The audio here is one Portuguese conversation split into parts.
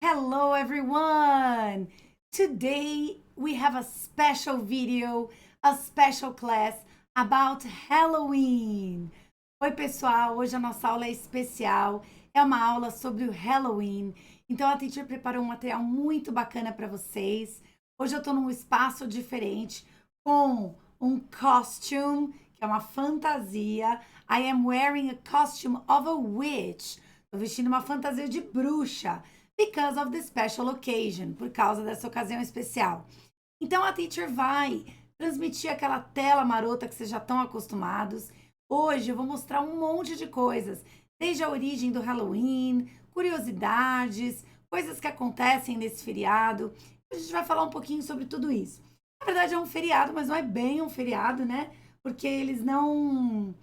Hello everyone! Today we have a special video, a special class about Halloween. Oi pessoal, hoje a nossa aula é especial, é uma aula sobre o Halloween. Então a teacher preparou um material muito bacana para vocês. Hoje eu estou num espaço diferente com um costume, que é uma fantasia. I am wearing a costume of a witch. Estou vestindo uma fantasia de bruxa. Because of the special occasion, por causa dessa ocasião especial. Então a teacher vai transmitir aquela tela marota que vocês já estão acostumados. Hoje eu vou mostrar um monte de coisas, desde a origem do Halloween, curiosidades, coisas que acontecem nesse feriado. A gente vai falar um pouquinho sobre tudo isso. Na verdade é um feriado, mas não é bem um feriado, né? Porque eles não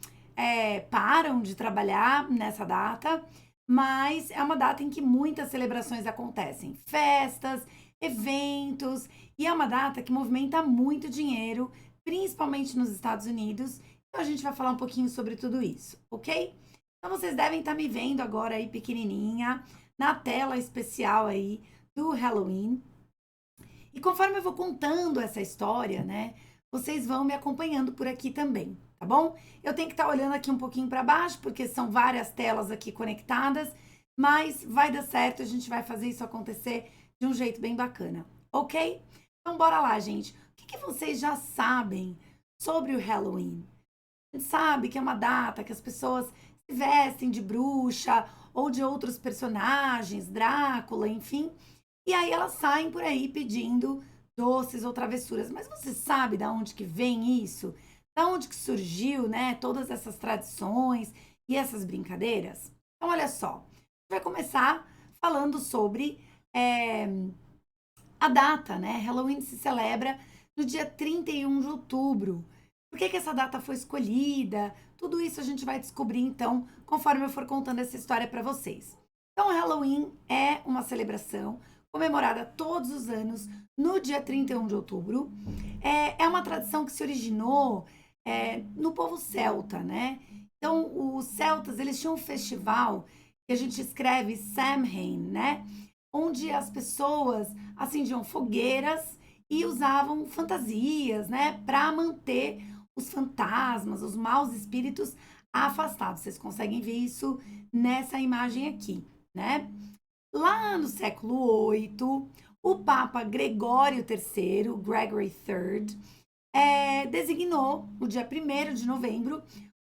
param de trabalhar nessa data. Mas é uma data em que muitas celebrações acontecem, festas, eventos, e é uma data que movimenta muito dinheiro, principalmente nos Estados Unidos. Então a gente vai falar um pouquinho sobre tudo isso, ok? Então vocês devem estar me vendo agora aí pequenininha, na tela especial aí do Halloween. E conforme eu vou contando essa história, né, vocês vão me acompanhando por aqui também, tá bom? Eu tenho que estar olhando aqui um pouquinho para baixo, porque são várias telas aqui conectadas, mas vai dar certo, a gente vai fazer isso acontecer de um jeito bem bacana, ok? Então bora lá, gente. O que vocês já sabem sobre o Halloween? A gente sabe que é uma data que as pessoas se vestem de bruxa ou de outros personagens, Drácula, enfim. E aí elas saem por aí pedindo doces ou travessuras. Mas você sabe de onde que vem isso? Da onde que surgiu, né, todas essas tradições e essas brincadeiras? Então, olha só. A gente vai começar falando sobre a data, né? Halloween se celebra no dia 31 de outubro. Por que essa data foi escolhida? Tudo isso a gente vai descobrir, então, conforme eu for contando essa história para vocês. Então, o Halloween é uma celebração comemorada todos os anos no dia 31 de outubro. É uma tradição que se originou no povo celta, né? Então, os celtas, eles tinham um festival que a gente escreve Samhain, né? Onde as pessoas acendiam fogueiras e usavam fantasias, né? Para manter os fantasmas, os maus espíritos afastados. Vocês conseguem ver isso nessa imagem aqui, né? Lá no século VIII, o Papa Gregório III, Gregory III, designou o dia 1º de novembro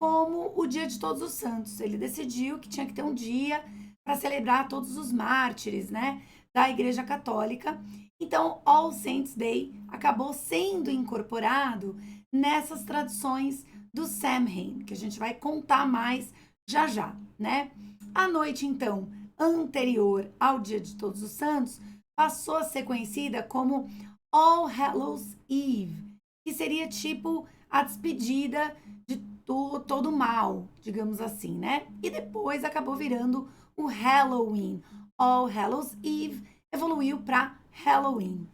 como o Dia de Todos os Santos. Ele decidiu que tinha que ter um dia para celebrar todos os mártires, né, da Igreja Católica. Então, All Saints Day acabou sendo incorporado nessas tradições do Samhain, que a gente vai contar mais já já, né? A noite, então, anterior ao Dia de Todos os Santos, passou a ser conhecida como All Hallows Eve, que seria tipo a despedida de todo o mal, digamos assim, né? E depois acabou virando o Halloween. All Hallows Eve evoluiu para Halloween.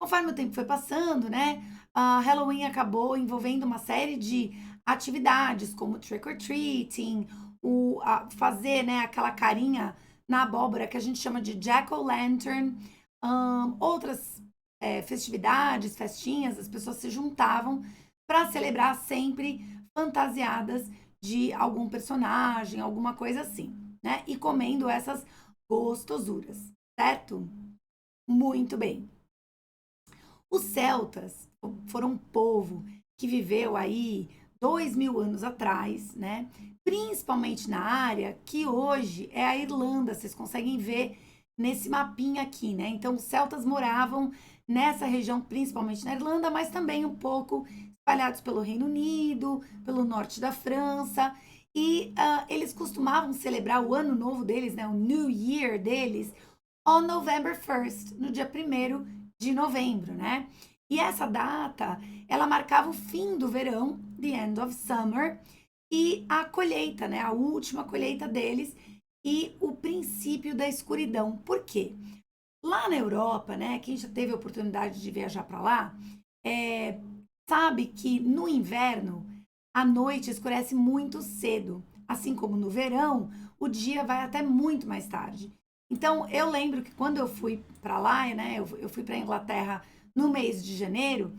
Conforme o tempo foi passando, né? A Halloween acabou envolvendo uma série de atividades, como trick or treating, fazer, né, aquela carinha na abóbora que a gente chama de jack-o'-lantern, outras festividades, festinhas, as pessoas se juntavam para celebrar sempre fantasiadas de algum personagem, alguma coisa assim, né? E comendo essas gostosuras, certo? Muito bem. Os celtas foram um povo que viveu aí 2000 anos atrás, né? Principalmente na área que hoje é a Irlanda. Vocês conseguem ver nesse mapinha aqui, né? Então, os celtas moravam nessa região, principalmente na Irlanda, mas também um pouco espalhados pelo Reino Unido, pelo norte da França. E eles costumavam celebrar o ano novo deles, né? O New Year deles, on November 1st, no dia 1º de novembro, né? E essa data, ela marcava o fim do verão, the end of summer, e a colheita, né? A última colheita deles e o princípio da escuridão. Por quê? Lá na Europa, né? Quem já teve a oportunidade de viajar para lá, sabe que no inverno a noite escurece muito cedo, assim como no verão o dia vai até muito mais tarde. Então, eu lembro que quando eu fui para lá, né, eu fui para Inglaterra no mês de janeiro,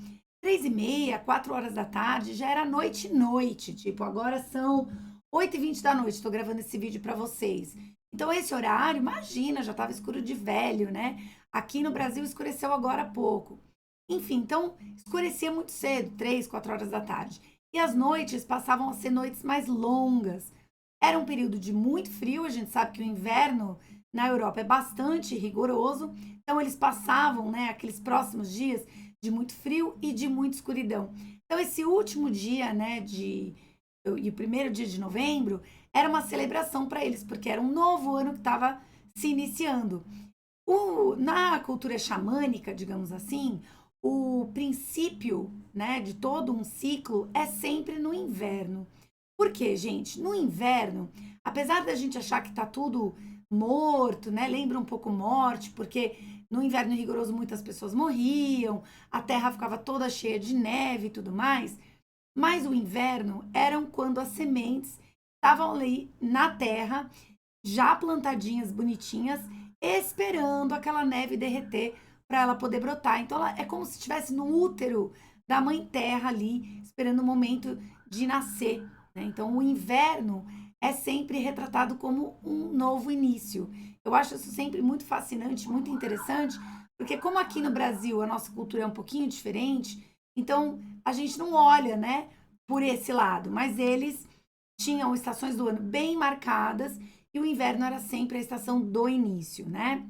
3h30, 4 horas da tarde, já era noite, tipo, agora são 8h20 da noite, estou gravando esse vídeo para vocês. Então, esse horário, imagina, já estava escuro de velho, né? Aqui no Brasil escureceu agora há pouco. Enfim, então, escurecia muito cedo, 3, 4 horas da tarde. E as noites passavam a ser noites mais longas. Era um período de muito frio, a gente sabe que o inverno na Europa é bastante rigoroso, então eles passavam, né, aqueles próximos dias de muito frio e de muita escuridão. Então esse último dia, né, e o primeiro dia de novembro era uma celebração para eles, porque era um novo ano que estava se iniciando. Na cultura xamânica, digamos assim, o princípio, né, de todo um ciclo é sempre no inverno. Por quê, gente? No inverno, apesar da gente achar que tá tudo morto, né? Lembra um pouco morte, porque no inverno rigoroso muitas pessoas morriam, a terra ficava toda cheia de neve e tudo mais. Mas o inverno eram quando as sementes estavam ali na terra, já plantadinhas, bonitinhas, esperando aquela neve derreter para ela poder brotar. Então ela é como se estivesse no útero da mãe terra ali, esperando o momento de nascer, né? Então o inverno é sempre retratado como um novo início. Eu acho isso sempre muito fascinante, muito interessante, porque como aqui no Brasil a nossa cultura é um pouquinho diferente, então a gente não olha, né, por esse lado, mas eles tinham estações do ano bem marcadas e o inverno era sempre a estação do início, né?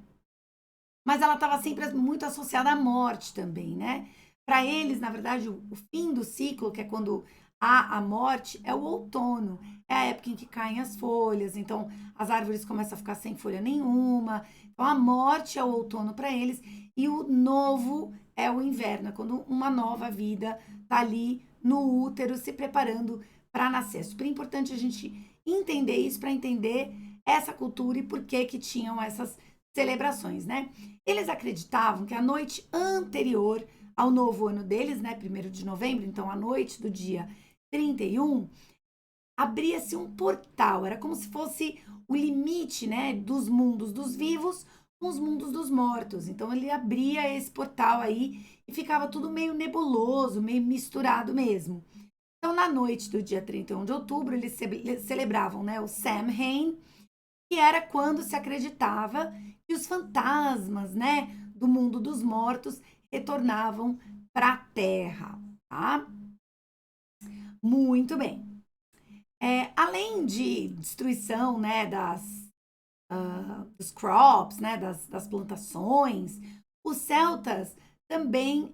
Mas ela estava sempre muito associada à morte também, né? Para eles, na verdade, o fim do ciclo, que é quando há a morte, é o outono. É a época em que caem as folhas, então as árvores começam a ficar sem folha nenhuma. Então a morte é o outono para eles e o novo é o inverno, é quando uma nova vida está ali no útero se preparando para nascer. É super importante a gente entender isso para entender essa cultura e por que que tinham essas celebrações, né? Eles acreditavam que a noite anterior ao novo ano deles, né, 1º de novembro, então a noite do dia 31, abria-se um portal, era como se fosse o limite, né, dos mundos dos vivos com os mundos dos mortos. Então ele abria esse portal aí e ficava tudo meio nebuloso, meio misturado mesmo. Então na noite do dia 31 de outubro, eles celebravam, né, o Samhain, que era quando se acreditava que os fantasmas, né, do mundo dos mortos retornavam para a Terra, tá? Muito bem. Além de destruição, né, dos crops, né, das plantações, os celtas também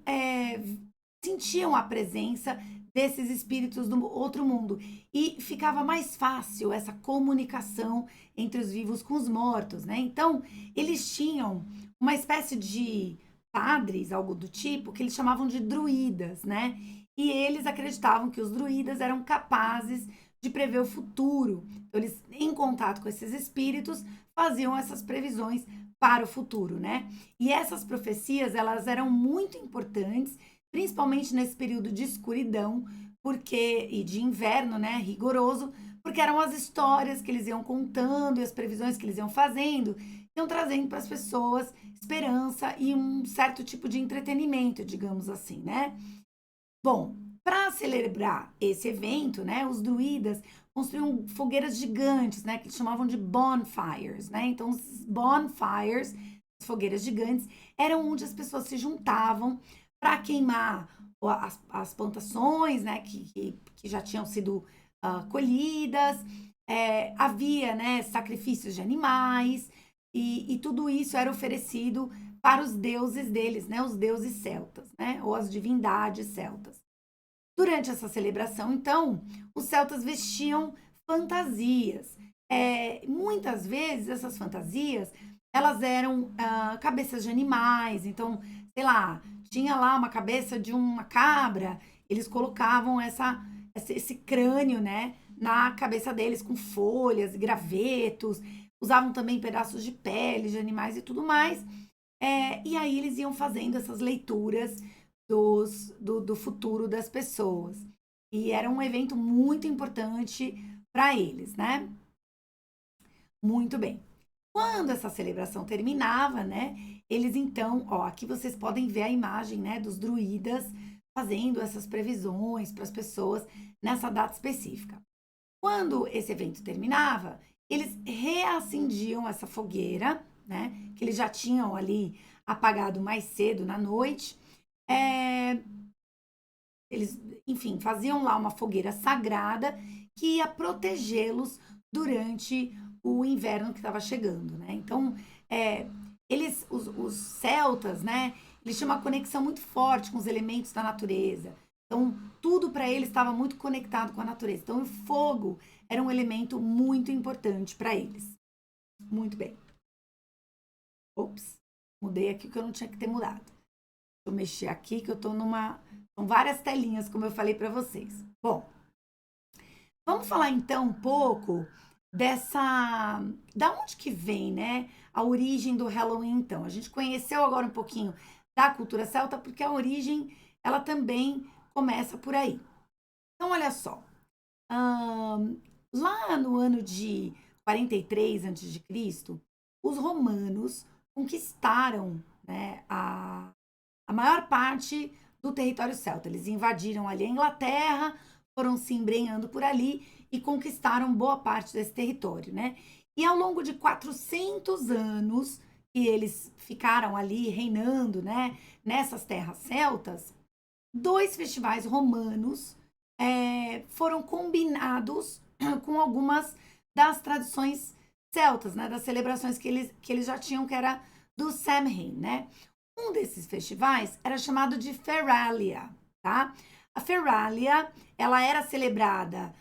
sentiam a presença desses espíritos do outro mundo e ficava mais fácil essa comunicação entre os vivos com os mortos, né? Então, eles tinham uma espécie de padres, algo do tipo, que eles chamavam de druidas, né? E eles acreditavam que os druidas eram capazes de prever o futuro. Então, eles, em contato com esses espíritos, faziam essas previsões para o futuro, né? E essas profecias, elas eram muito importantes, principalmente nesse período de escuridão, porque e de inverno, né, rigoroso, porque eram as histórias que eles iam contando e as previsões que eles iam fazendo, iam trazendo para as pessoas esperança e um certo tipo de entretenimento, digamos assim, né? Bom, para celebrar esse evento, né, os druidas construíam fogueiras gigantes, né, que eles chamavam de bonfires, né? Então, os bonfires, as fogueiras gigantes, eram onde as pessoas se juntavam para queimar as plantações, né, que já tinham sido colhidas. Havia, né, sacrifícios de animais e tudo isso era oferecido para os deuses deles, né, os deuses celtas, né, ou as divindades celtas. Durante essa celebração, então, os celtas vestiam fantasias. Muitas vezes essas fantasias elas eram cabeças de animais, então, sei lá, tinha lá uma cabeça de uma cabra, eles colocavam esse crânio, né, na cabeça deles com folhas, gravetos, usavam também pedaços de pele de animais e tudo mais. E aí eles iam fazendo essas leituras do futuro das pessoas. E era um evento muito importante para eles, né? Muito bem. Quando essa celebração terminava, né, eles então, ó, aqui vocês podem ver a imagem, né, dos druidas fazendo essas previsões para as pessoas nessa data específica. Quando esse evento terminava, eles reacendiam essa fogueira, né, que eles já tinham ali apagado mais cedo na noite. Eles, enfim, faziam lá uma fogueira sagrada que ia protegê-los durante o inverno que estava chegando, né? Então, os celtas, né? Eles tinham uma conexão muito forte com os elementos da natureza. Então, tudo para eles estava muito conectado com a natureza. Então, o fogo era um elemento muito importante para eles. Muito bem. Ops, mudei aqui o que eu não tinha que ter mudado. Deixa eu mexer aqui que eu tô numa... São várias telinhas, como eu falei para vocês. Bom, vamos falar então um pouco dessa... Da onde que vem, né? A origem do Halloween, então. A gente conheceu agora um pouquinho da cultura celta, porque a origem, ela também começa por aí. Então, olha só. Lá no ano de 43 a.C., os romanos conquistaram, né, a maior parte do território celta. Eles invadiram ali a Inglaterra, foram se embrenhando por ali e conquistaram boa parte desse território, né? E ao longo de 400 anos que eles ficaram ali reinando, né, nessas terras celtas, 2 festivais romanos foram combinados com algumas das tradições celtas, né, das celebrações que eles já tinham, que era do Samhain, né? Um desses festivais era chamado de Feralia, tá? A Feralia, ela era celebrada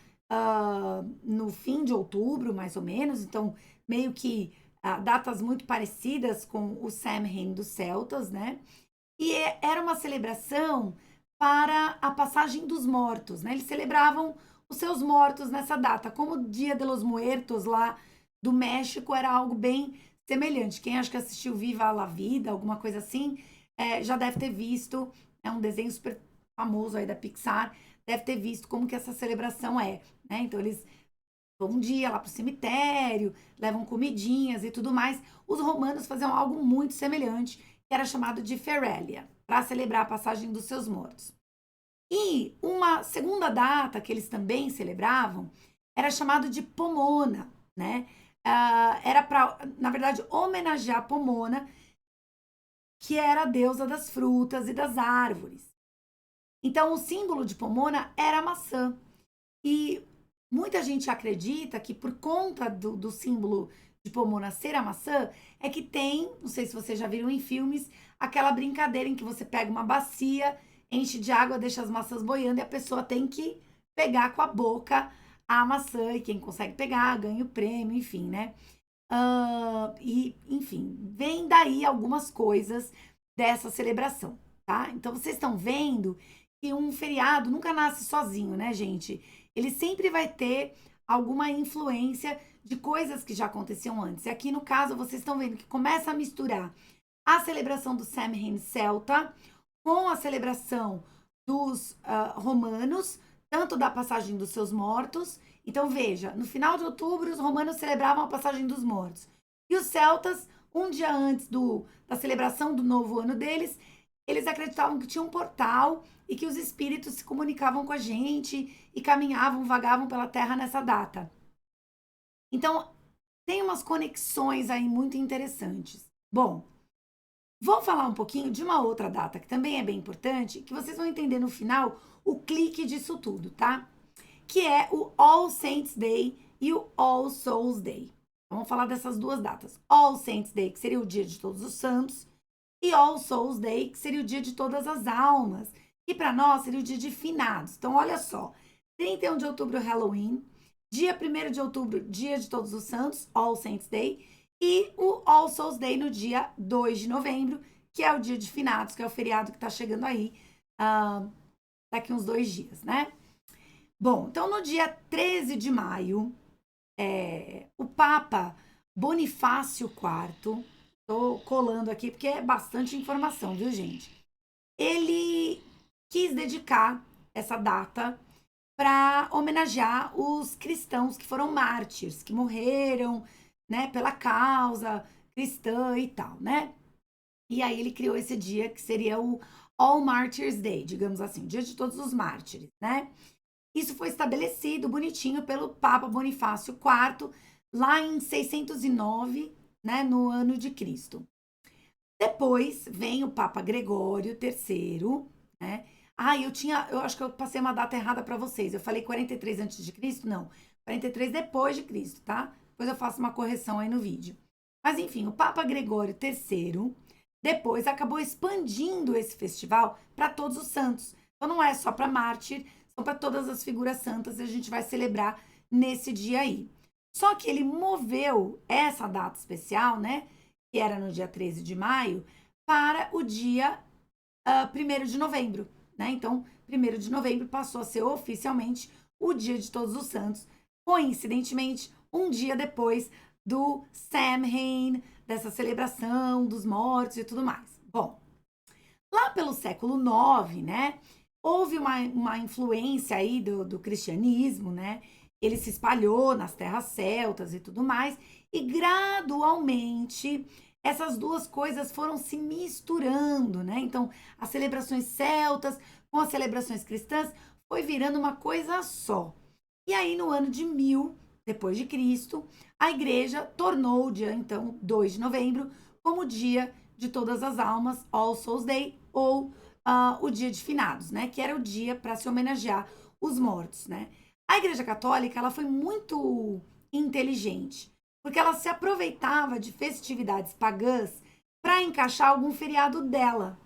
no fim de outubro, mais ou menos, então meio que datas muito parecidas com o Samhain dos celtas, né? E era uma celebração para a passagem dos mortos, né? Eles celebravam os seus mortos nessa data, como o Dia de los Muertos lá do México era algo bem semelhante. Quem acha que assistiu Viva la Vida, alguma coisa assim, já deve ter visto, é um desenho super famoso aí da Pixar, deve ter visto como que essa celebração é, né? Então eles vão um dia lá pro cemitério, levam comidinhas e tudo mais. Os romanos faziam algo muito semelhante, que era chamado de Feralia, para celebrar a passagem dos seus mortos. E uma segunda data que eles também celebravam era chamado de Pomona, né? Era para, na verdade, homenagear Pomona, que era a deusa das frutas e das árvores. Então, o símbolo de Pomona era a maçã. E muita gente acredita que por conta do símbolo de Pomona ser a maçã, é que tem, não sei se vocês já viram em filmes, aquela brincadeira em que você pega uma bacia, enche de água, deixa as maçãs boiando e a pessoa tem que pegar com a boca a maçã e quem consegue pegar ganha o prêmio, enfim, né? Enfim, vem daí algumas coisas dessa celebração, tá? Então vocês estão vendo que um feriado nunca nasce sozinho, né, gente? Ele sempre vai ter alguma influência de coisas que já aconteciam antes. E aqui no caso, vocês estão vendo que começa a misturar a celebração do Samhain celta com a celebração dos romanos, tanto da passagem dos seus mortos. Então, veja, no final de outubro, os romanos celebravam a passagem dos mortos. E os celtas, um dia antes da celebração do novo ano deles, eles acreditavam que tinha um portal e que os espíritos se comunicavam com a gente e caminhavam, vagavam pela terra nessa data. Então, tem umas conexões aí muito interessantes. Bom, vou falar um pouquinho de uma outra data que também é bem importante, que vocês vão entender no final o clique disso tudo, tá? Que é o All Saints Day e o All Souls Day. Vamos falar dessas duas datas. All Saints Day, que seria o dia de todos os santos, e All Souls Day, que seria o dia de todas as almas, e para nós seria o dia de finados. Então, olha só, 31 de outubro, Halloween, dia 1º de outubro, dia de todos os santos, All Saints Day, e o All Souls Day no dia 2 de novembro, que é o dia de finados, que é o feriado que está chegando aí daqui uns 2 dias, né? Bom, então no dia 13 de maio, o Papa Bonifácio IV, tô colando aqui porque é bastante informação, viu, gente? Ele quis dedicar essa data para homenagear os cristãos que foram mártires, que morreram né, pela causa cristã e tal, né? E aí ele criou esse dia que seria o All Martyrs Day, digamos assim, o dia de todos os mártires, né? Isso foi estabelecido bonitinho pelo Papa Bonifácio IV, lá em 609, né, no ano de Cristo. Depois vem o Papa Gregório III, né? Ah, eu acho que eu passei uma data errada para vocês. Eu falei 43 antes de Cristo? Não, 43 depois de Cristo, tá? Depois eu faço uma correção aí no vídeo. Mas enfim, o Papa Gregório III depois acabou expandindo esse festival para todos os santos. Então não é só para mártir, são para todas as figuras santas e a gente vai celebrar nesse dia aí. Só que ele moveu essa data especial, né? Que era no dia 13 de maio, para o dia 1º de novembro, né? Então, 1º de novembro passou a ser oficialmente o Dia de Todos os Santos, coincidentemente, um dia depois do Samhain, dessa celebração dos mortos e tudo mais. Bom, lá pelo século IX, né, houve uma influência aí do cristianismo, né? Ele se espalhou nas terras celtas e tudo mais, e gradualmente essas duas coisas foram se misturando, né? Então, as celebrações celtas com as celebrações cristãs foi virando uma coisa só. E aí, no ano de 1000 depois de Cristo, a igreja tornou o dia, então, 2 de novembro, como dia de todas as almas, All Souls Day, ou o dia de finados, né? Que era o dia para se homenagear os mortos, né? A Igreja Católica, ela foi muito inteligente, porque ela se aproveitava de festividades pagãs para encaixar algum feriado dela.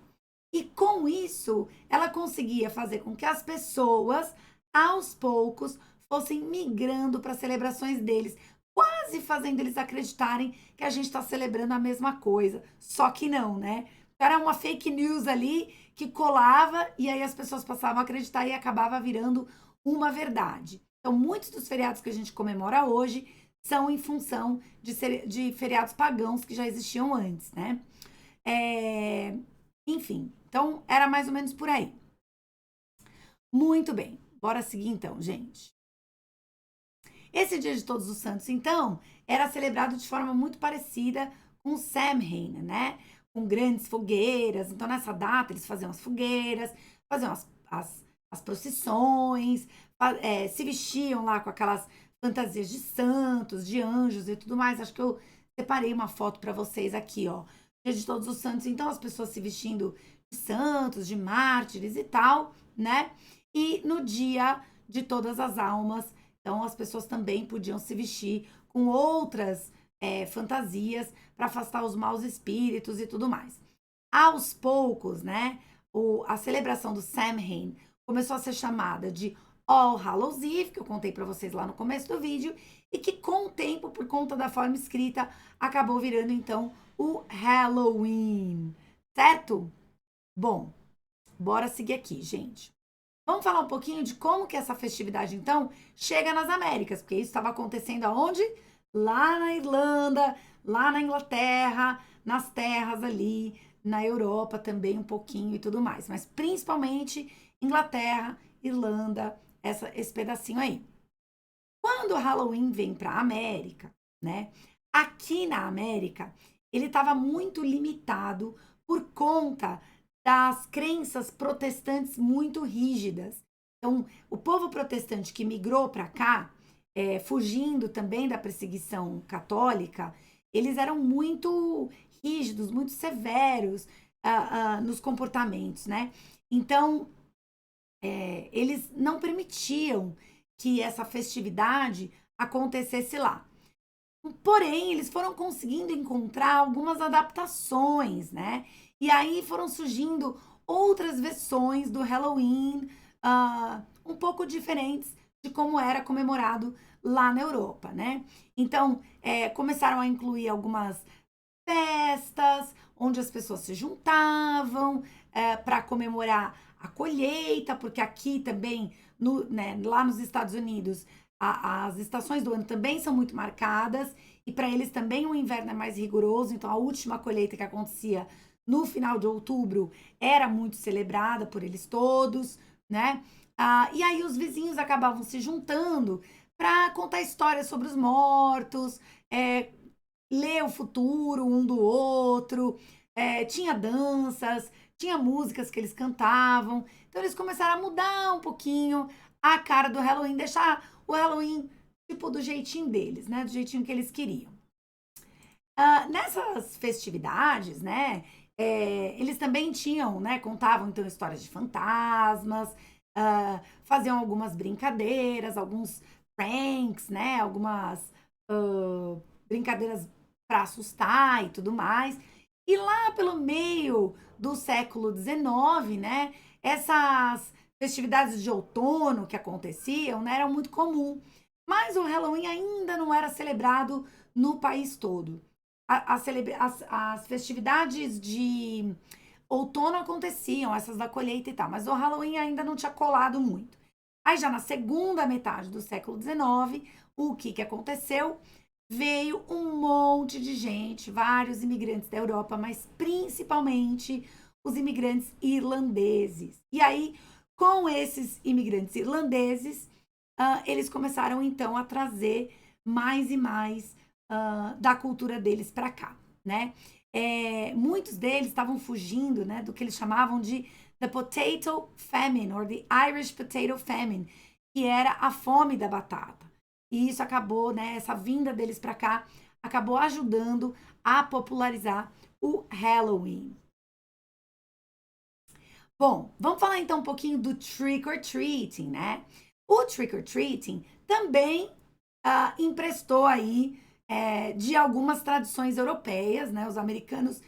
E com isso, ela conseguia fazer com que as pessoas, aos poucos, fossem migrando para as celebrações deles, quase fazendo eles acreditarem que a gente está celebrando a mesma coisa. Só que não, né? Era uma fake news ali que colava e aí as pessoas passavam a acreditar e acabava virando uma verdade. Então, muitos dos feriados que a gente comemora hoje são em função de feriados pagãos que já existiam antes, né? Enfim, então era mais ou menos por aí. Muito bem, bora seguir então, gente. Esse Dia de Todos os Santos, então, era celebrado de forma muito parecida com o Samhain, né? Com grandes fogueiras. Então, nessa data, eles faziam as fogueiras, faziam as procissões, se vestiam lá com aquelas fantasias de santos, de anjos e tudo mais. Acho que eu separei uma foto para vocês aqui, ó. Dia de Todos os Santos. Então, as pessoas se vestindo de santos, de mártires e tal, né? E no dia de todas as almas, então as pessoas também podiam se vestir com outras fantasias para afastar os maus espíritos e tudo mais. Aos poucos, né, a celebração do Samhain começou a ser chamada de All Hallows Eve, que eu contei para vocês lá no começo do vídeo, e que com o tempo, por conta da forma escrita, acabou virando então o Halloween, certo? Bom, bora seguir aqui, gente. Vamos falar um pouquinho de como que essa festividade, então, chega nas Américas, porque isso estava acontecendo aonde? Lá na Irlanda, lá na Inglaterra, nas terras ali, na Europa também um pouquinho e tudo mais, mas principalmente Inglaterra, Irlanda, esse pedacinho aí. Quando o Halloween vem para a América, né? Aqui na América, ele estava muito limitado por conta das crenças protestantes muito rígidas. Então, o povo protestante que migrou para cá, fugindo também da perseguição católica, eles eram muito rígidos, muito severos nos comportamentos, né? Então, eles não permitiam que essa festividade acontecesse lá. Porém, eles foram conseguindo encontrar algumas adaptações, né? E aí foram surgindo outras versões do Halloween, um pouco diferentes de como era comemorado lá na Europa, né? Então, começaram a incluir algumas festas, onde as pessoas se juntavam para comemorar a colheita, porque aqui também, lá nos Estados Unidos, as estações do ano também são muito marcadas, e para eles também o inverno é mais rigoroso, então a última colheita que acontecia no final de outubro era muito celebrada por eles todos, né? E aí os vizinhos acabavam se juntando para contar histórias sobre os mortos, ler o futuro um do outro, tinha danças, tinha músicas que eles cantavam. Então eles começaram a mudar um pouquinho a cara do Halloween, deixar o Halloween tipo do jeitinho deles, né? Do jeitinho que eles queriam. Nessas festividades, né? Eles também tinham, né? Contavam então histórias de fantasmas, faziam algumas brincadeiras, alguns pranks, né? Algumas brincadeiras para assustar e tudo mais. E lá pelo meio do século XIX, né? Essas festividades de outono que aconteciam, né, eram muito comum. Mas o Halloween ainda não era celebrado no país todo. As festividades de outono aconteciam, essas da colheita e tal, mas o Halloween ainda não tinha colado muito. Aí já na segunda metade do século XIX, o que aconteceu? Veio um monte de gente, vários imigrantes da Europa, mas principalmente os imigrantes irlandeses. E aí, com esses imigrantes irlandeses, eles começaram então a trazer mais e mais da cultura deles para cá, né? Muitos deles estavam fugindo, né, do que eles chamavam de the potato famine, or the Irish potato famine, que era a fome da batata. E isso acabou, né, essa vinda deles para cá, acabou ajudando a popularizar o Halloween. Bom, vamos falar então um pouquinho do trick or treating, né? O trick or treating também emprestou aí de algumas tradições europeias, né? Os americanos,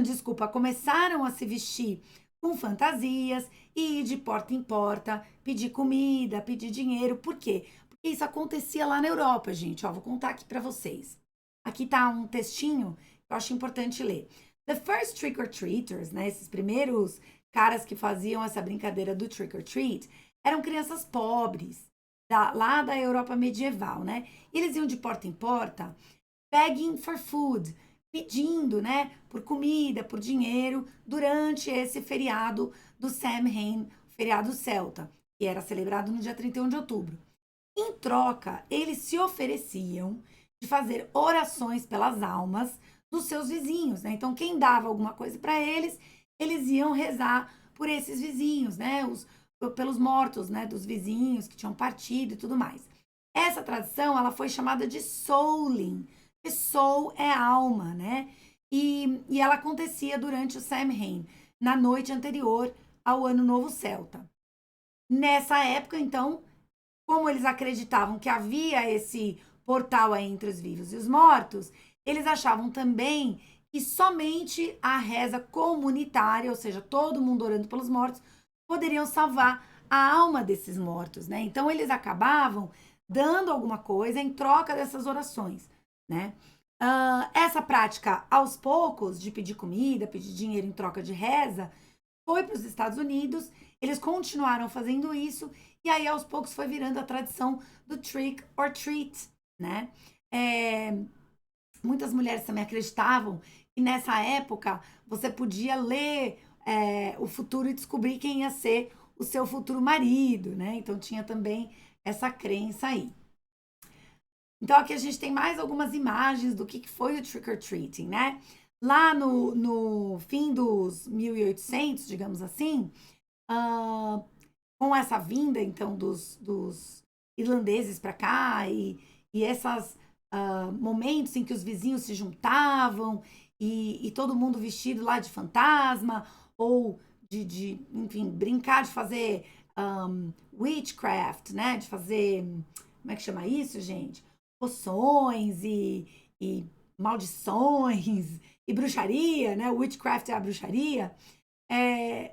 desculpa, começaram a se vestir com fantasias e ir de porta em porta, pedir comida, pedir dinheiro. Por quê? Porque isso acontecia lá na Europa, gente. Ó, vou contar aqui para vocês. Aqui tá um textinho que eu acho importante ler. The first trick or treaters, né? Esses primeiros caras que faziam essa brincadeira do trick or treat eram crianças pobres, lá da Europa medieval, né? E eles iam de porta em porta, begging for food, pedindo, né, por comida, por dinheiro, durante esse feriado do Samhain, feriado celta, que era celebrado no dia 31 de outubro. Em troca, eles se ofereciam de fazer orações pelas almas dos seus vizinhos, né? Então, quem dava alguma coisa para eles, eles iam rezar por esses vizinhos, né? Pelos mortos, né? Dos vizinhos que tinham partido e tudo mais. Essa tradição, ela foi chamada de souling, que soul é alma, né? E ela acontecia durante o Samhain, na noite anterior ao Ano Novo Celta. Nessa época, então, como eles acreditavam que havia esse portal aí entre os vivos e os mortos, eles achavam também que somente a reza comunitária, ou seja, todo mundo orando pelos mortos, poderiam salvar a alma desses mortos, né? Então eles acabavam dando alguma coisa em troca dessas orações, né? Essa prática, aos poucos, de pedir comida, pedir dinheiro em troca de reza, foi para os Estados Unidos, eles continuaram fazendo isso, e aí aos poucos foi virando a tradição do trick or treat, né? Muitas mulheres também acreditavam que nessa época você podia ler o futuro e descobrir quem ia ser o seu futuro marido, né? Então tinha também essa crença aí. Então aqui a gente tem mais algumas imagens do que foi o trick or treating, né? Lá no fim dos 1800, digamos assim, com essa vinda então dos irlandeses para cá e esses momentos em que os vizinhos se juntavam e todo mundo vestido lá de fantasma ou enfim, brincar de fazer witchcraft, né? De fazer, como é que chama isso, gente? Poções e maldições e bruxaria, né? Witchcraft é a bruxaria.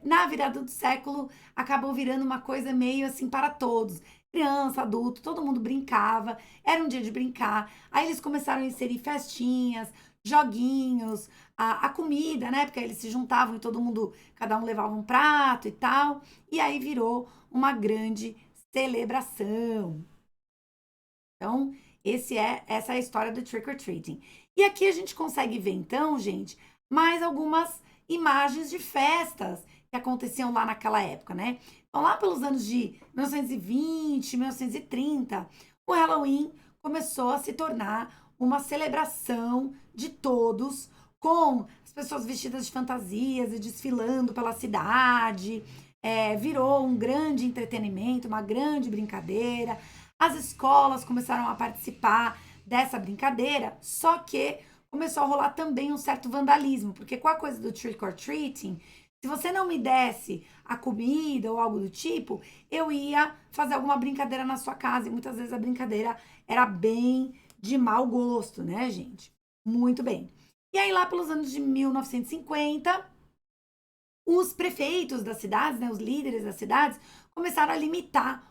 Na virada do século, acabou virando uma coisa meio assim para todos. Criança, adulto, todo mundo brincava, era um dia de brincar. Aí eles começaram a inserir festinhas, joguinhos, a comida, né? Porque aí eles se juntavam e todo mundo, cada um levava um prato e tal. E aí virou uma grande celebração. Então, essa é a história do trick or treating. E aqui a gente consegue ver, então, gente, mais algumas imagens de festas que aconteciam lá naquela época, né? Então, lá pelos anos de 1920, 1930, o Halloween começou a se tornar uma celebração de todos, com as pessoas vestidas de fantasias e desfilando pela cidade. Virou um grande entretenimento, uma grande brincadeira. As escolas começaram a participar dessa brincadeira, só que começou a rolar também um certo vandalismo, porque com a coisa do trick or treating, se você não me desse a comida ou algo do tipo, eu ia fazer alguma brincadeira na sua casa, e muitas vezes a brincadeira era bem de mau gosto, né, gente? Muito bem. E aí, lá pelos anos de 1950, os prefeitos das cidades, né, os líderes das cidades, começaram a limitar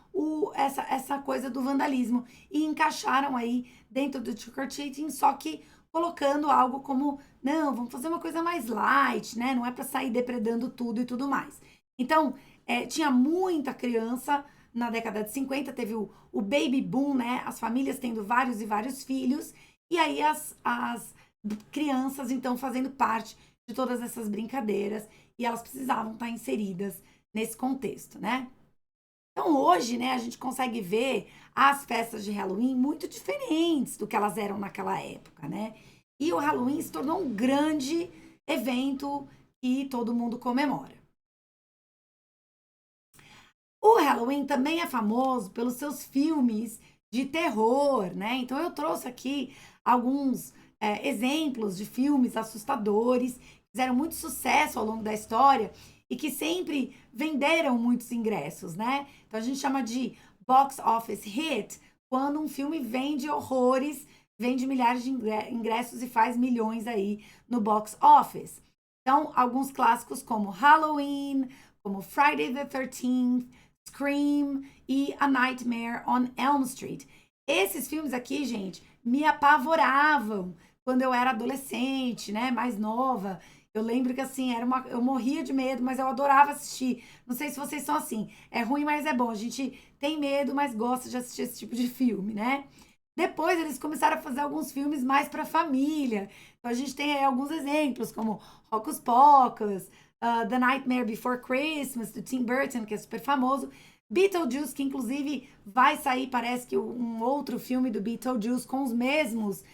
essa coisa do vandalismo e encaixaram aí dentro do trick or treating, só que colocando algo como, não, vamos fazer uma coisa mais light, né? Não é para sair depredando tudo e tudo mais. Então, tinha muita criança na década de 50, teve o baby boom, né? As famílias tendo vários e vários filhos, e aí as crianças, então, fazendo parte de todas essas brincadeiras, e elas precisavam estar inseridas nesse contexto, né? Então, hoje, né, a gente consegue ver as festas de Halloween muito diferentes do que elas eram naquela época, né? E o Halloween se tornou um grande evento que todo mundo comemora. O Halloween também é famoso pelos seus filmes de terror, né? Então, eu trouxe aqui alguns exemplos de filmes assustadores, que fizeram muito sucesso ao longo da história e que sempre venderam muitos ingressos, né? Então a gente chama de box office hit quando um filme vende horrores, vende milhares de ingressos e faz milhões aí no box office. Então, alguns clássicos como Halloween, como Friday the 13th, Scream e A Nightmare on Elm Street. Esses filmes aqui, gente, me apavoravam quando eu era adolescente, né, mais nova. Eu lembro que assim, eu morria de medo, mas eu adorava assistir. Não sei se vocês são assim. É ruim, mas é bom. A gente tem medo, mas gosta de assistir esse tipo de filme, né? Depois eles começaram a fazer alguns filmes mais para família. Então a gente tem aí alguns exemplos, como Hocus Pocus, The Nightmare Before Christmas, do Tim Burton, que é super famoso. Beetlejuice, que inclusive vai sair, parece que um outro filme do Beetlejuice com os mesmos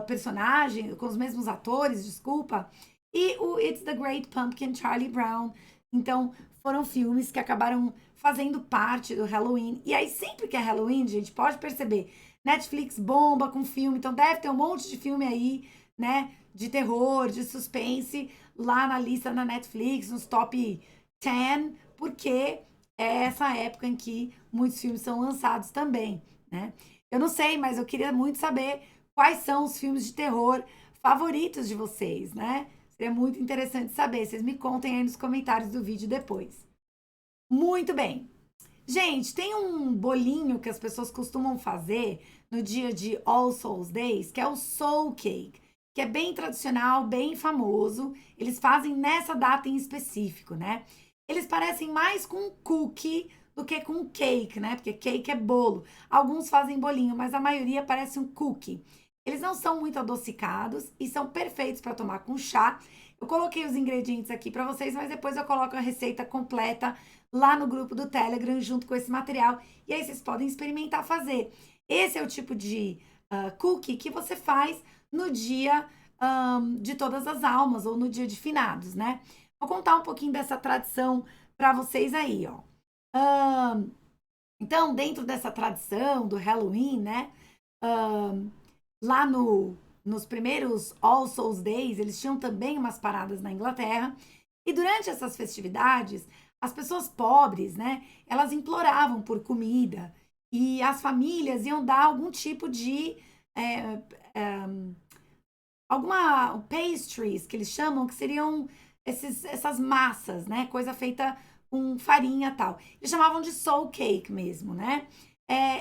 personagens, com os mesmos atores, desculpa. E o It's the Great Pumpkin, Charlie Brown. Então, foram filmes que acabaram fazendo parte do Halloween. E aí, sempre que é Halloween, gente, pode perceber, Netflix bomba com filme, então deve ter um monte de filme aí, né, de terror, de suspense, lá na lista na Netflix, nos top 10, porque é essa época em que muitos filmes são lançados também, né? Eu não sei, mas eu queria muito saber quais são os filmes de terror favoritos de vocês, né? Seria muito interessante saber. Vocês me contem aí nos comentários do vídeo depois. Muito bem. Gente, tem um bolinho que as pessoas costumam fazer no dia de All Souls Days, que é o Soul Cake, que é bem tradicional, bem famoso. Eles fazem nessa data em específico, né? Eles parecem mais com um cookie do que com um cake, né? Porque cake é bolo. Alguns fazem bolinho, mas a maioria parece um cookie. Eles não são muito adocicados e são perfeitos para tomar com chá. Eu coloquei os ingredientes aqui para vocês, mas depois eu coloco a receita completa lá no grupo do Telegram junto com esse material. E aí vocês podem experimentar fazer. Esse é o tipo de cookie que você faz no dia de todas as almas ou no dia de finados, né? Vou contar um pouquinho dessa tradição para vocês aí, ó. Então, dentro dessa tradição do Halloween, né? Lá nos primeiros All Souls Days, eles tinham também umas paradas na Inglaterra. E durante essas festividades, as pessoas pobres, né, elas imploravam por comida e as famílias iam dar algum tipo de alguma pastries que eles chamam, que seriam essas massas, né, coisa feita com farinha e tal. Eles chamavam de soul cake mesmo, né?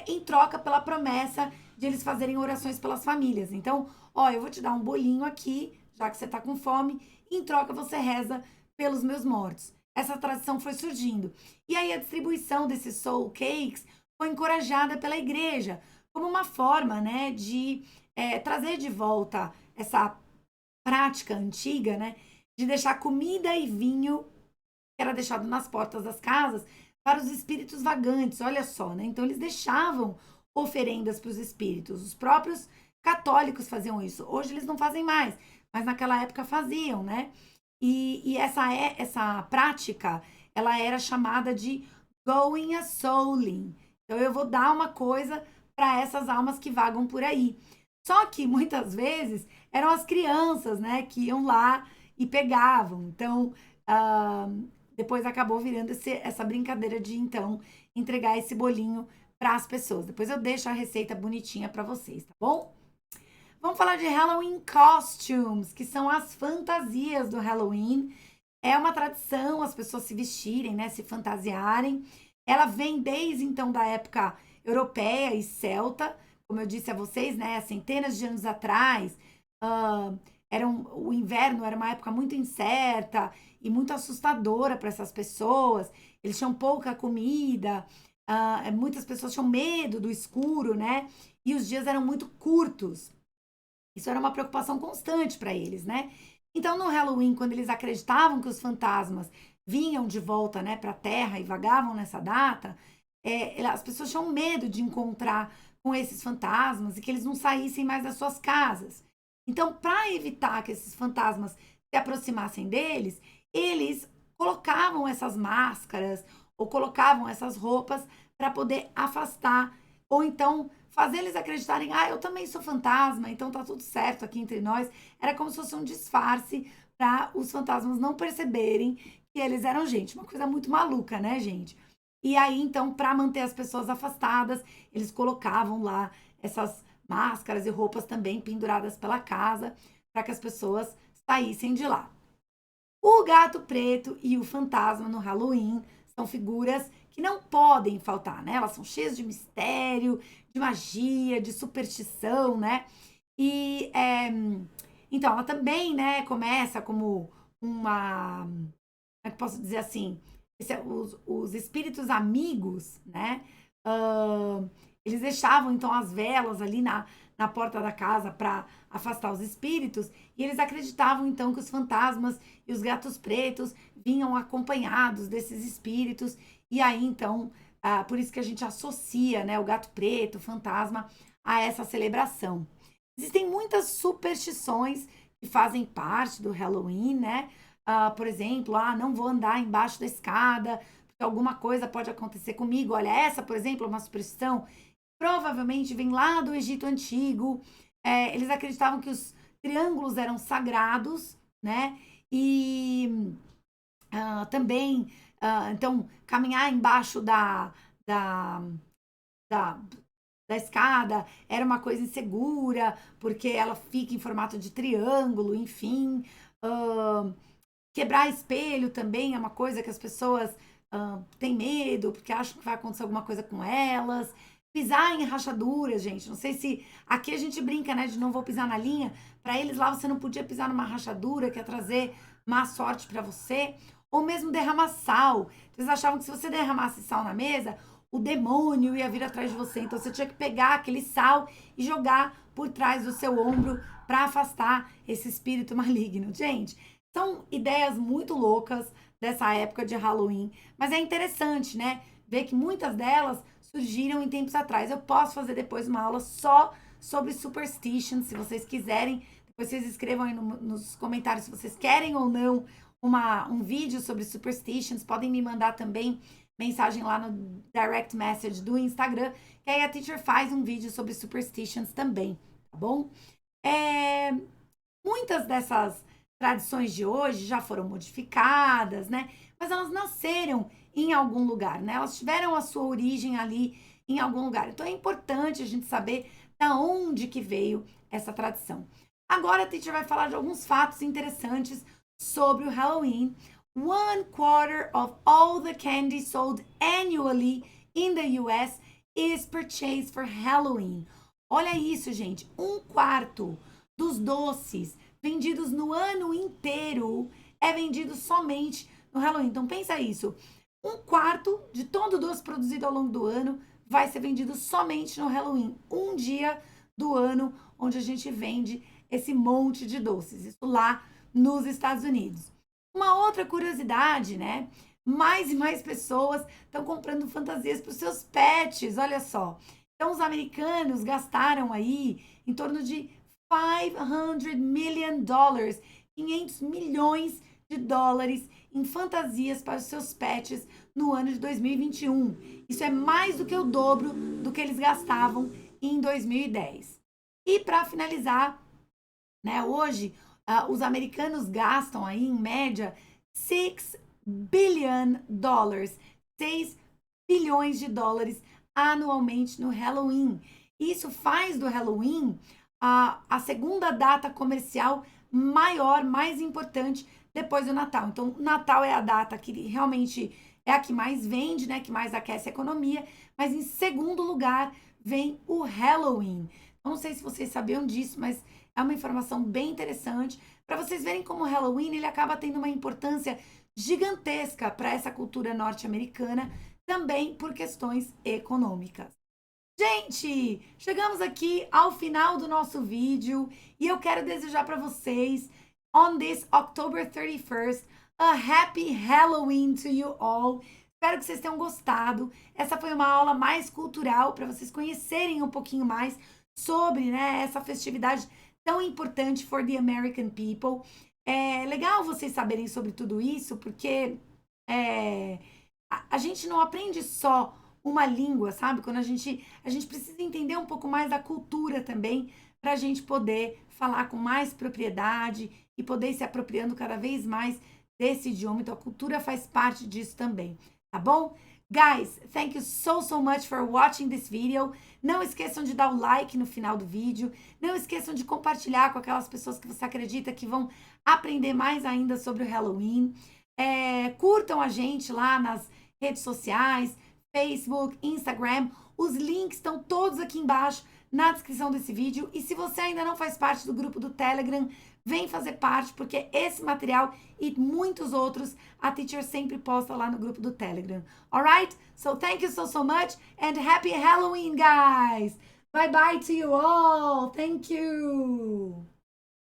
Em troca pela promessa de eles fazerem orações pelas famílias. Então, ó, eu vou te dar um bolinho aqui, já que você tá com fome, e em troca você reza pelos meus mortos. Essa tradição foi surgindo. E aí a distribuição desses soul cakes foi encorajada pela igreja, como uma forma, né, de trazer de volta essa prática antiga, né, de deixar comida e vinho, que era deixado nas portas das casas, para os espíritos vagantes, olha só, né? Então eles deixavam oferendas para os espíritos. Os próprios católicos faziam isso. Hoje eles não fazem mais, mas naquela época faziam, né? E essa prática, ela era chamada de going a souling. Então eu vou dar uma coisa para essas almas que vagam por aí. Só que muitas vezes eram as crianças, né, que iam lá e pegavam. Então, ah, depois acabou virando essa brincadeira de então entregar esse bolinho para as pessoas. Depois eu deixo a receita bonitinha para vocês, tá bom? Vamos falar de Halloween costumes, que são as fantasias do Halloween. É uma tradição as pessoas se vestirem, né, se fantasiarem. Ela vem desde então da época europeia e celta, como eu disse a vocês, né, centenas de anos atrás. ah, o inverno era uma época muito incerta e muito assustadora para essas pessoas. Eles tinham pouca comida, muitas pessoas tinham medo do escuro, né? E os dias eram muito curtos. Isso era uma preocupação constante para eles, né? Então, no Halloween, quando eles acreditavam que os fantasmas vinham de volta, né, para a Terra e vagavam nessa data, as pessoas tinham medo de encontrar com esses fantasmas e que eles não saíssem mais das suas casas. Então, para evitar que esses fantasmas se aproximassem deles, eles colocavam essas máscaras ou colocavam essas roupas para poder afastar ou então fazer eles acreditarem, eu também sou fantasma, então tá tudo certo aqui entre nós. Era como se fosse um disfarce para os fantasmas não perceberem que eles eram gente. Uma coisa muito maluca, né, gente? E aí, então, para manter as pessoas afastadas, eles colocavam lá essas máscaras e roupas também penduradas pela casa para que as pessoas saíssem de lá. O gato preto e o fantasma no Halloween são figuras que não podem faltar, né? Elas são cheias de mistério, de magia, de superstição, né? E então ela também, né, começa como uma, como é que eu posso dizer assim, os espíritos amigos, né? ah, Eles deixavam então as velas ali na porta da casa para afastar os espíritos, e eles acreditavam então que os fantasmas e os gatos pretos vinham acompanhados desses espíritos, e aí então, por isso que a gente associa, né, o gato preto, o fantasma, a essa celebração. Existem muitas superstições que fazem parte do Halloween, né? Por exemplo, não vou andar embaixo da escada, porque alguma coisa pode acontecer comigo. Olha, essa, por exemplo, é uma superstição provavelmente vem lá do Egito Antigo. Eles acreditavam que os triângulos eram sagrados, né? E também, então, caminhar embaixo da, da, da escada era uma coisa insegura, porque ela fica em formato de triângulo, enfim. Ah, Quebrar espelho também é uma coisa que as pessoas têm medo, porque acham que vai acontecer alguma coisa com elas. Pisar em rachaduras, gente. Não sei se. Aqui a gente brinca, né? De não vou pisar na linha. Para eles lá você não podia pisar numa rachadura, que ia trazer má sorte para você. Ou mesmo derramar sal. Eles achavam que se você derramasse sal na mesa, o demônio ia vir atrás de você. Então você tinha que pegar aquele sal e jogar por trás do seu ombro para afastar esse espírito maligno. Gente, são ideias muito loucas dessa época de Halloween. Mas é interessante, né? Ver que muitas delas surgiram em tempos atrás. Eu posso fazer depois uma aula só sobre superstitions, se vocês quiserem. Depois vocês escrevam aí nos comentários se vocês querem ou não um vídeo sobre superstitions. Podem me mandar também mensagem lá no direct message do Instagram, que aí a teacher faz um vídeo sobre superstitions também, tá bom? Muitas dessas tradições de hoje já foram modificadas, né? Mas elas nasceram em algum lugar, né? Elas tiveram a sua origem ali em algum lugar. Então é importante a gente saber da onde que veio essa tradição. Agora a teacher vai falar de alguns fatos interessantes sobre o Halloween. 1/4 of all the candy sold annually in the US is purchased for Halloween. Olha isso, gente. 1/4 dos doces vendidos no ano inteiro é vendido somente no Halloween. Então pensa isso. 1/4 de todo doce produzido ao longo do ano vai ser vendido somente no Halloween. Um dia do ano onde a gente vende esse monte de doces. Isso lá nos Estados Unidos. Uma outra curiosidade, né? Mais e mais pessoas estão comprando fantasias para os seus pets. Olha só. Então, os americanos gastaram aí em torno de $500 million, 500 milhões de dólares em fantasias para os seus pets no ano de 2021. Isso é mais do que o dobro do que eles gastavam em 2010. E para finalizar, né, hoje os americanos gastam aí em média 6 billion dollars, 6 bilhões de dólares anualmente no Halloween. Isso faz do Halloween a segunda data comercial maior, mais importante depois do Natal. Então, o Natal é a data que realmente é a que mais vende, né, que mais aquece a economia, mas em segundo lugar vem o Halloween. Eu não sei se vocês sabiam disso, mas é uma informação bem interessante para vocês verem como o Halloween ele acaba tendo uma importância gigantesca para essa cultura norte-americana, também por questões econômicas. Gente, chegamos aqui ao final do nosso vídeo e eu quero desejar para vocês, on this October 31st, a happy Halloween to you all. Espero que vocês tenham gostado. Essa foi uma aula mais cultural para vocês conhecerem um pouquinho mais sobre, né, essa festividade tão importante for the American people. É legal vocês saberem sobre tudo isso, porque a gente não aprende só uma língua, sabe? Quando a gente precisa entender um pouco mais da cultura também, para a gente poder falar com mais propriedade e poder ir se apropriando cada vez mais desse idioma. Então, a cultura faz parte disso também, tá bom? Guys, thank you so much for watching this video. Não esqueçam de dar o like no final do vídeo. Não esqueçam de compartilhar com aquelas pessoas que você acredita que vão aprender mais ainda sobre o Halloween. Curtam a gente lá nas redes sociais, Facebook, Instagram. Os links estão todos aqui embaixo na descrição desse vídeo. E se você ainda não faz parte do grupo do Telegram, vem fazer parte, porque esse material e muitos outros a teacher sempre posta lá no grupo do Telegram. Alright? So thank you so much and happy Halloween, guys! Bye bye to you all! Thank you!